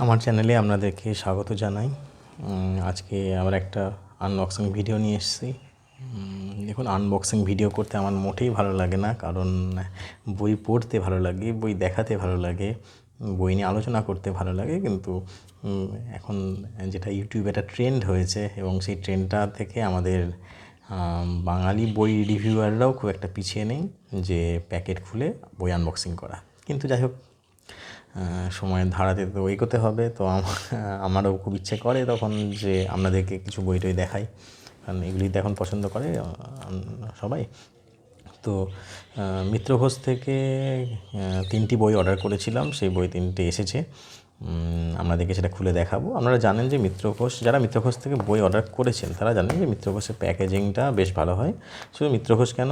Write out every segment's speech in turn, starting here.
আমার চ্যানেলে আপনাদেরকে স্বাগত জানাই। আজকে আবার একটা আনবক্সিং ভিডিও নিয়ে এসেছি। দেখুন, আনবক্সিং ভিডিও করতে আমার মোটেই ভালো লাগে না, কারণ বই পড়তে ভালো লাগে, বই দেখাতে ভালো লাগে, বই নিয়ে আলোচনা করতে ভালো লাগে। কিন্তু এখন যেটা ইউটিউবে একটা ট্রেন্ড হয়েছে এবং সেই ট্রেন্ডটা থেকে আমাদের বাঙালি বই রিভিউয়াররাও খুব একটা পিছিয়ে নেই যে প্যাকেট খুলে বই আনবক্সিং করা। কিন্তু যাই হোক, সময়ের ধারাতে তো এগোতে হবে। তো আমারও খুব ইচ্ছে করে তখন যে আপনাদেরকে কিছু বই টই দেখাই, কারণ এগুলি তো এখন পছন্দ করে সবাই। তো মিত্র ঘোষ থেকে 3টি বই অর্ডার করেছিলাম, সেই বই 3টে এসেছে। আপনাদেরকে সেটা খুলে দেখাবো। আপনারা জানেন যে যারা মিত্র ঘোষ থেকে বই অর্ডার করেছেন তারা জানেন যে মিত্র ঘোষের প্যাকেজিংটা বেশ ভালো হয়। শুধু মিত্র ঘোষ কেন,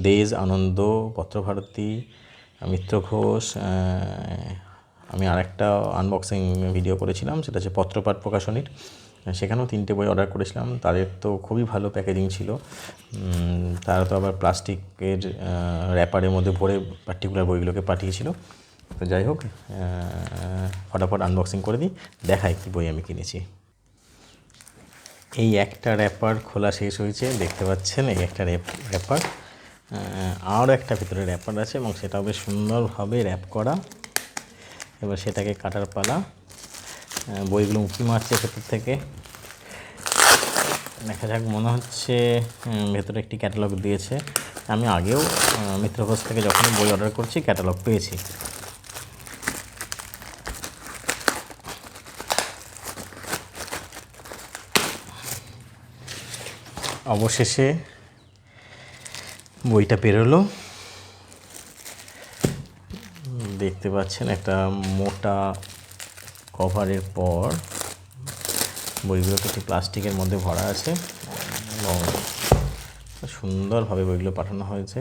দেশ, আনন্দ, পত্রভারতী, মিত্র ঘোষ, আমি আরেকটা আনবক্সিং ভিডিও করেছিলাম, সেটা হচ্ছে পত্রপাঠ প্রকাশনীর, সেখানেও 3টে বই অর্ডার করেছিলাম। তাদের তো খুবই ভালো প্যাকেজিং ছিল। তারা তো আবার প্লাস্টিকের র্যাপারের মধ্যে ভরে পার্টিকুলার বইগুলোকে পাঠিয়েছিল। তো যাই হোক, ফটাফট আনবক্সিং করে দিই, দেখাই কী বই আমি কিনেছি। এই একটা র্যাপার খোলা শেষ হয়েছে, দেখতে পাচ্ছেন, এই একটা র্যাপার। আরও একটা ভিতরে র্যাপার আছে এবং সেটাও বেশ সুন্দরভাবে র্যাপ করা। এবার সেটাকে কাটার পালা। বইগুলো উঁকি মারছে ভেতর থেকে, দেখা যাক। মনে হচ্ছে ভেতরে একটি ক্যাটালগ দিয়েছে। আমি আগেও মিত্র ঘোষ থেকে যখন বই অর্ডার করছি ক্যাটালগ পেয়েছি। অবশেষে বইটা পেরোলো। দেখতে পাচ্ছেন একটা মোটা কভারের পর বইগুলো কিছু প্লাস্টিকের মধ্যে ভরা আছে এবং সুন্দরভাবে বইগুলো পাঠানো হয়েছে।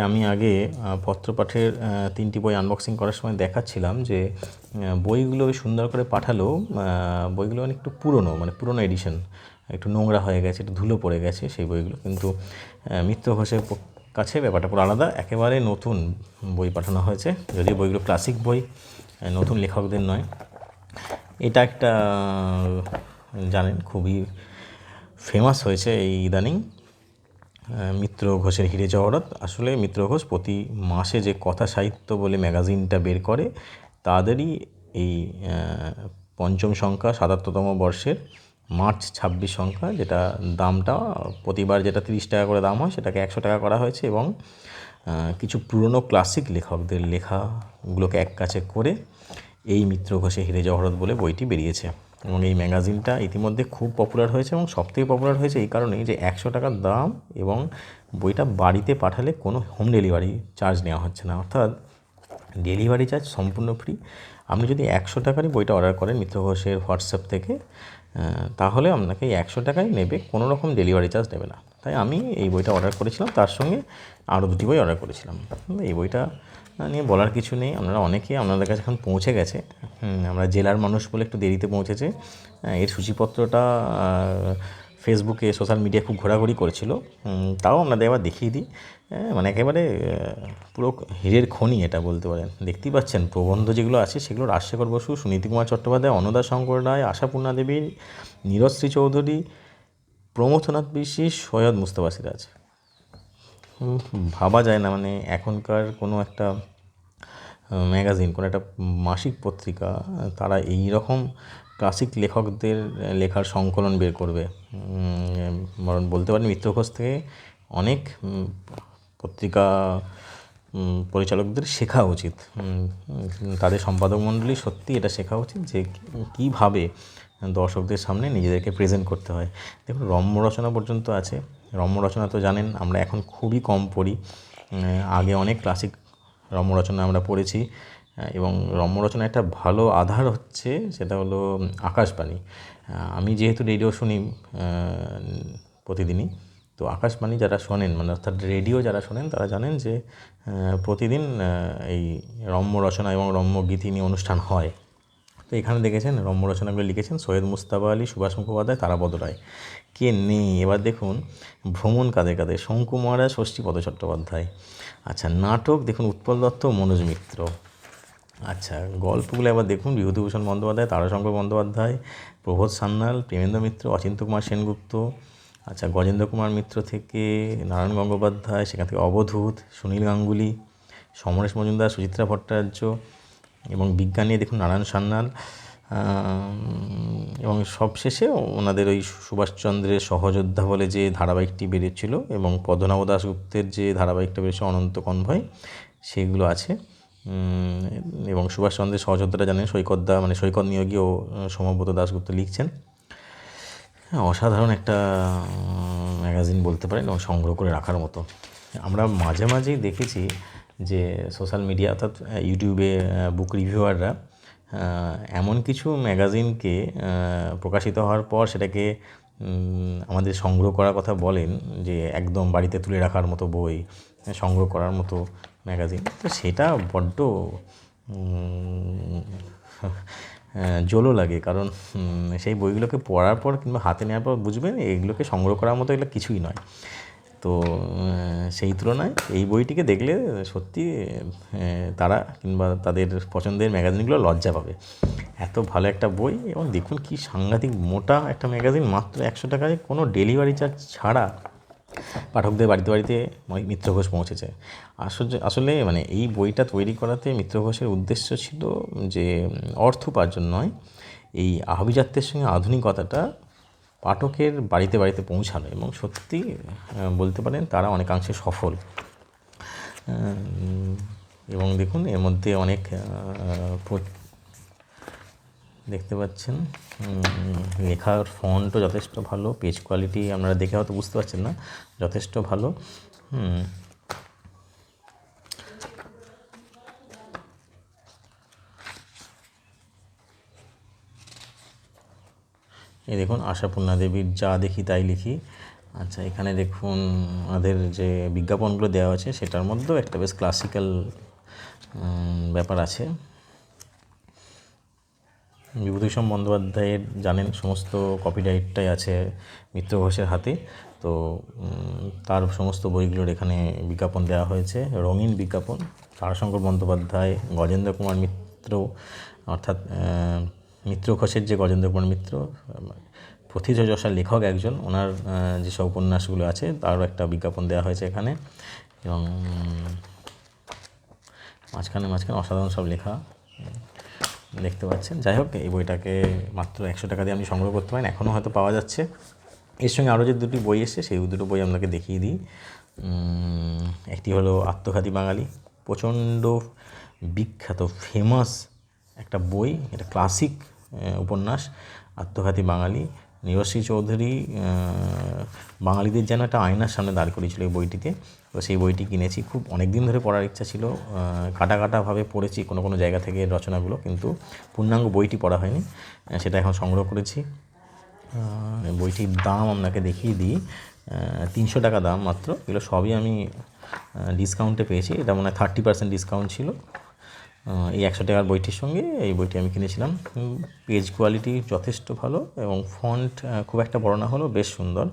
আমি আগে পত্রপাঠের 3টি বই আনবক্সিং করার সময় দেখাচ্ছিলাম যে বইগুলো সুন্দর করে পাঠালেও বইগুলো একটু পুরনো এডিশন, একটু নোংরা হয়ে গেছে, একটু ধুলো পড়ে গেছে সেই বইগুলো। কিন্তু মিত্র ঘোষের কাছে ব্যাপারটা পুরো আলাদা, একেবারে নতুন বই পাঠানো হয়েছে। যদিও বইগুলো ক্লাসিক বই, নতুন লেখকদের নয়। এটা একটা জানেন খুবই ফেমাস হয়েছে এই ইদানিং, মিত্র ঘোষের হিরে জহরত। আসলে মিত্র ঘোষ প্রতি মাসে যে কথা সাহিত্য বলে ম্যাগাজিনটা বের করে, তাদেরই এই পঞ্চম সংখ্যা ৭৭তম বর্ষের মার্চ 26 সংখ্যা, যেটা দামটা প্রতিবার যেটা 30 টাকা করে দাম হয় সেটাকে 100 টাকা করা হয়েছে। এবং কিছু পুরনো ক্লাসিক লেখকদের লেখাগুলোকে এক কাছে করে এই মিত্র ঘোষের হিরে জহরত বলে বইটি বেরিয়েছে। এবং এই ম্যাগাজিনটা ইতিমধ্যে খুব পপুলার হয়েছে এবং সবথেকে পপুলার হয়েছে এই কারণেই যে 100 টাকার দাম এবং বইটা বাড়িতে পাঠালে কোনো হোম ডেলিভারি চার্জ নেওয়া হচ্ছে না, অর্থাৎ ডেলিভারি চার্জ সম্পূর্ণ ফ্রি। আপনি যদি 100 টাকারই বইটা অর্ডার করেন মিত্র ঘোষের হোয়াটসঅ্যাপ থেকে, তাহলে আপনাকে 100 টাকাই নেবে, কোনো রকম ডেলিভারি চার্জ নেবে না। তাই আমি এই বইটা অর্ডার করেছিলাম, তার সঙ্গে আরও 2টি বই অর্ডার করেছিলাম। এই বইটা নিয়ে বলার কিছু নেই, আপনাদের কাছে এখন পৌঁছে গেছে। আমরা জেলার মানুষ বলে একটু দেরিতে পৌঁছেছে। এর সূচিপত্রটা ফেসবুকে, সোশ্যাল মিডিয়া খুব ঘোরাঘুরি করেছিল, তাও আপনাদের আবার দেখিয়ে দিই। মানে একেবারে পুরো হীরের খনি এটা বলতে পারেন। দেখতেই পাচ্ছেন প্রবন্ধ যেগুলো আছে সেগুলো রাজশেখর বসু, সুনীতি কুমার চট্টোপাধ্যায়, অন্নদা শঙ্কর রায়, আশাপূর্ণা দেবী, নীরজশ্রী চৌধুরী, প্রমথনাথ বিশ্বাস, সৈয়দ মুস্তফা সিরাজ। ভাবা যায় না, মানে এখনকার কোনো একটা ম্যাগাজিন, কোনো একটা মাসিক পত্রিকা, তারা এই রকম ক্লাসিক লেখকদের লেখার সংকলন বের করবে। বরং বলতে পারেন মিত্র ঘোষ থেকে অনেক পত্রিকা পরিচালকদের শেখা উচিত, তাদের সম্পাদক মণ্ডলী সত্যি এটা শেখা উচিত যে কীভাবে দর্শকদের সামনে নিজেদেরকে প্রেজেন্ট করতে হয়। দেখুন, রম্য রচনা পর্যন্ত আছে। রম্য রচনা তো জানেন আমরা এখন খুবই কম পড়ি, আগে অনেক ক্লাসিক রম্য রচনা আমরা পড়েছি। এবং রম্য রচনা একটা ভালো আধার হচ্ছে, সেটা হলো আকাশবাণী। আমি যেহেতু রেডিও শুনি প্রতিদিনই, তো আকাশবাণী যারা শোনেন, মানে অর্থাৎ রেডিও যারা শোনেন, তারা জানেন যে প্রতিদিন এই রম্য রচনা এবং রম্যগীতি নিয়ে অনুষ্ঠান হয়। তো এখানে দেখেছেন রম্য রচনাগুলো লিখেছেন সৈয়দ মুজতবা আলী, সুভাষ মুখোপাধ্যায়, তারাপদ রায়। কে নেই এবার দেখুন, ভ্রমণ কাঁধে কাঁধে, শঙ্কু মহারাজ, ষষ্ঠীপদ চট্টোপাধ্যায়। আচ্ছা, নাটক দেখুন উৎপল দত্ত, মনোজ মিত্র। আচ্ছা, গল্পগুলো এবার দেখুন। বিভূতিভূষণ বন্দ্যোপাধ্যায়, তারাশঙ্কর বন্দ্যোপাধ্যায়, প্রবোধ সান্যাল, প্রেমেন্দ্র মিত্র, অচিন্ত্য কুমার সেনগুপ্ত। আচ্ছা, গজেন্দ্র কুমার মিত্র থেকে নারায়ণ গঙ্গোপাধ্যায়, সেখান থেকে অবধূত, সুনীল গাঙ্গুলি, সমরেশ মজুমদার, সুচিত্রা ভট্টাচার্য, এবং বিজ্ঞান নিয়ে দেখুন নারায়ণ সান্যাল। এবং সবশেষে ওনাদের ওই সুভাষচন্দ্রের সহযোদ্ধা বলে যে ধারাবাহিকটি বেরিয়েছিল, এবং পদ্মনাভ দাশগুপ্তের যে ধারাবাহিকটা বেরিয়েছে অনন্ত কনভয়, সেগুলো আছে। এবং সুভাষচন্দ্রের সহযোদ্ধাটা জানেন সৈকতদা, মানে সৈকত নিয়োগীও সৌম্যব্রত দাশগুপ্ত লিখছেন। হ্যাঁ, অসাধারণ একটা ম্যাগাজিন বলতে পারেন, এবং সংগ্রহ করে রাখার মতো। আমরা মাঝে মাঝেই দেখেছি যে সোশ্যাল মিডিয়া অর্থাৎ ইউটিউবে বুক রিভিউয়াররা এমন কিছু ম্যাগাজিনকে প্রকাশিত হওয়ার পর সেটাকে আমাদের সংগ্রহ করার কথা বলেন, যে একদম বাড়িতে তুলে রাখার মতো বই, সংগ্রহ করার মতো ম্যাগাজিন। তো সেটা বড্ড জোলও লাগে, কারণ সেই বইগুলোকে পড়ার পর কিংবা হাতে নেওয়ার পর বুঝবেন এইগুলোকে সংগ্রহ করার মতো এগুলো কিছুই নয়। তো সেই তুলনায় এই বইটিকে দেখলে সত্যি তারা কিংবা তাদের পছন্দের ম্যাগাজিনগুলো লজ্জা পাবে। এত ভালো একটা বই, এবং দেখুন কি সাংঘাতিক মোটা একটা ম্যাগাজিন, মাত্র 100 টাকায় কোনো ডেলিভারি চার্জ ছাড়া পাঠকদের বাড়িতে বাড়িতে মিত্র ঘোষ পৌঁছেছে। আসলে মানে এই বইটা তৈরি করাতে মিত্র ঘোষের উদ্দেশ্য ছিল যে অর্থ উপার্জন নয়, এই আভিজাত্যের সঙ্গে আধুনিকতাটা পাঠকের বাড়িতে বাড়িতে পৌঁছানো, এবং সত্যি বলতে পারেন তারা অনেকাংশে সফল। এবং দেখুন এর মধ্যে অনেক দেখতে পাচ্ছেন লেখার ফন্টও যথেষ্ট ভালো, পেজ কোয়ালিটি আপনারা দেখে হয়তো বুঝতে পারছেন না, যথেষ্ট ভালো। এই দেখুন আশাপূর্ণা দেবীর যা দেখি তাই লিখি। আচ্ছা, এখানে দেখুন আমাদের যে বিজ্ঞাপনগুলো দেওয়া আছে সেটার মধ্যেও একটা বেশ ক্লাসিক্যাল ব্যাপার আছে। বিভূতিভূষণ বন্দ্যোপাধ্যায়ের জানেন সমস্ত কপিরাইটটাই আছে মিত্র ঘোষের হাতে, তো তার সমস্ত বইগুলোর এখানে বিজ্ঞাপন দেওয়া হয়েছে, রঙিন বিজ্ঞাপন। তারাশঙ্কর বন্দ্যোপাধ্যায়, গজেন্দ্র কুমার মিত্র, অর্থাৎ মিত্র ঘোষের যে গজেন্দ্র কুমার মিত্র, প্রথিতযশা লেখক একজন, ওনার যেসব উপন্যাসগুলো আছে তারও একটা বিজ্ঞাপন দেওয়া হয়েছে এখানে। এবং মাঝখানে অসাধারণ সব লেখা দেখতে পাচ্ছেন। যাই হোক, এই বইটাকে মাত্র 100 টাকা দিয়ে আপনি সংগ্রহ করতে পারেন, এখনও হয়তো পাওয়া যাচ্ছে। এর সঙ্গে আরও যে দুটি বই এসছে সেই দুটো বই আপনাকে দেখিয়ে দিই। একটি হলো আত্মঘাতী বাঙালি, প্রচণ্ড বিখ্যাত ফেমাস একটা বই, এটা ক্লাসিক উপন্যাস আত্মঘাতী বাঙালি। নীরশ্রী চৌধুরী বাঙালিদের যেন একটা আয়নার সামনে দাঁড় করিয়েছিল এই বইটিতে। তো সেই বইটি কিনেছি, খুব অনেক দিন ধরে পড়ার ইচ্ছা ছিল, কাটাভাবে পড়েছি কোনো জায়গা থেকে রচনাগুলো, কিন্তু পূর্ণাঙ্গ বইটি পড়া হয়নি, সেটা এখন সংগ্রহ করেছি। বইটির দাম আপনাকে দেখিয়ে দিই, 300 টাকা দাম মাত্র। এগুলো সবই আমি ডিসকাউন্টে পেয়েছি, এটা মনে হয় 30% ডিসকাউন্ট ছিল এই 100 টাকার বইটির সঙ্গে। এই বইটি আমি কিনেছিলাম। পেজ কোয়ালিটি যথেষ্ট ভালো, এবং ফন্ট খুব একটা বড় না হলেও বেশ সুন্দর।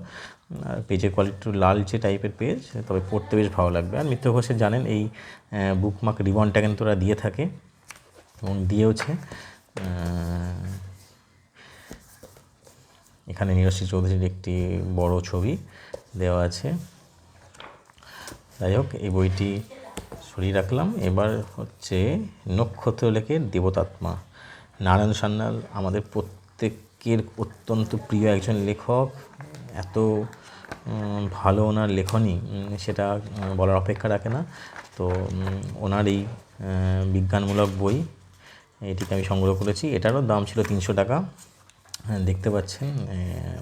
আর পেজের কোয়ালিটি লালচে টাইপের পেজ, তবে পড়তে বেশ ভালো লাগবে। আর মিত্র ঘোষের জানেন এই বুকমার্ক রিবনটা কিন্তু ওরা দিয়ে থাকে, এবং দিয়েওছে। এখানে নীরশ্রী চৌধুরীর একটি বড় ছবি দেওয়া আছে। যাই হোক, এই বইটি সরিয়ে রাখলাম। এবার হচ্ছে নক্ষত্রলেখের দেবতাত্মা, নারায়ণ সান্যাল আমাদের প্রত্যেকের অত্যন্ত প্রিয় একজন লেখক। এত ভালো ওনার লেখনী, সেটা বলার অপেক্ষা রাখে না। তো ওনার এই বিজ্ঞানমূলক বই, এটিকে আমি সংগ্রহ করেছি। এটারও দাম ছিল 300 টাকা। দেখতে পাচ্ছেন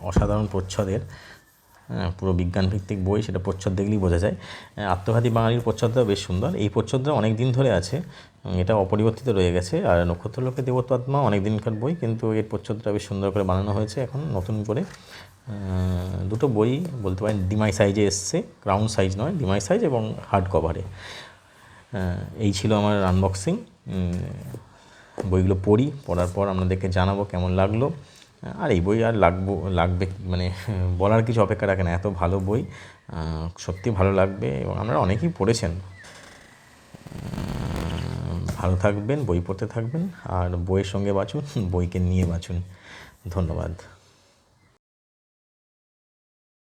অসাধারণ প্রচ্ছদের, পুরো বিজ্ঞানভিত্তিক বই, সেটা প্রচ্ছদ দেখলেই বোঝা যায়। আত্মঘাতী বাঙালির প্রচ্ছদটাও বেশ সুন্দর, এই প্রচ্ছদটা অনেক দিন ধরে আছে, এটা অপরিবর্তিত রয়ে গেছে। আর নক্ষত্রলোকের দেবতাত্মা অনেক দিনকার বই, কিন্তু এর প্রচ্ছদটা বেশ সুন্দর করে বানানো হয়েছে এখন নতুন করে। দুটো বই বলতে পারেন ডিমাই সাইজে এসছে, ক্রাউন সাইজ নয়, ডিমাই সাইজ এবং হার্ড কভারে। এই ছিল আমার আনবক্সিং। বইগুলো পড়ার পর আপনাদেরকে জানাবো কেমন লাগলো। আর এই বই আর লাগবে মানে বলার কিছু অপেক্ষা রাখে না, এত ভালো বই, সত্যি ভালো লাগবে, এবং আপনারা অনেকেই পড়েছেন। ভালো থাকবেন, বই পড়তে থাকবেন, আর বইয়ের সঙ্গে বাঁচুন, বইকে নিয়ে বাঁচুন। ধন্যবাদ।